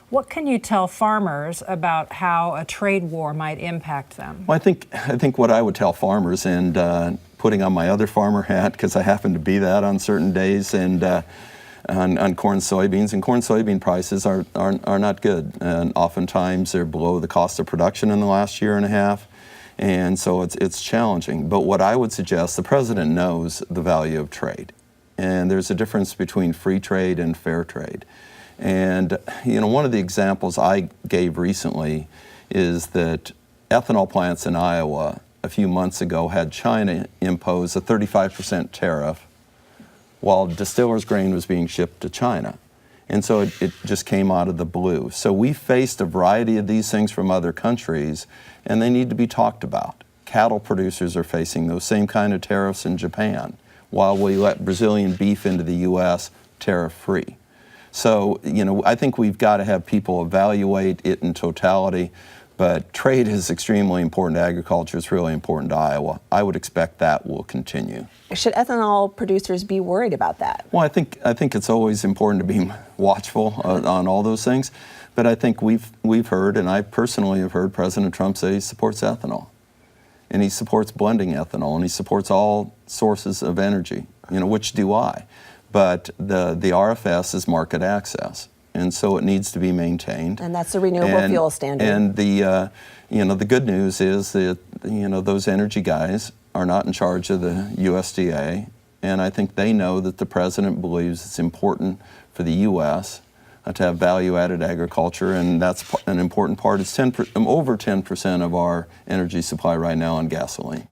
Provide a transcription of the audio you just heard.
What can you tell farmers about how a trade war might impact them? Well, I think what I would tell farmers, and putting on my other farmer hat, because I happen to be that on certain days, and on corn, soybeans, and corn, soybean prices are not good, and oftentimes they're below the cost of production in the last year and a half, and so it's challenging. But what I would suggest, the president knows the value of trade, and there's a difference between free trade and fair trade. And one of the examples I gave recently is that ethanol plants in Iowa a few months ago had China impose a 35% tariff while distillers' grain was being shipped to China. And so it just came out of the blue. So we faced a variety of these things from other countries, and they need to be talked about. Cattle producers are facing those same kind of tariffs in Japan, while we let Brazilian beef into the U.S. tariff-free. So, I think we've got to have people evaluate it in totality, but trade is extremely important to agriculture. It's really important to Iowa. I would expect that will continue. Should ethanol producers be worried about that? Well, I think it's always important to be watchful on all those things, but I think we've heard, and I personally have heard President Trump say he supports ethanol, and he supports blending ethanol, and he supports all sources of energy, which do I. But the RFS is market access, and so it needs to be maintained. And that's the renewable fuel standard. And the good news is that those energy guys are not in charge of the USDA, and I think they know that the president believes it's important for the U.S. To have value-added agriculture, and that's an important part. It's over 10% of our energy supply right now on gasoline.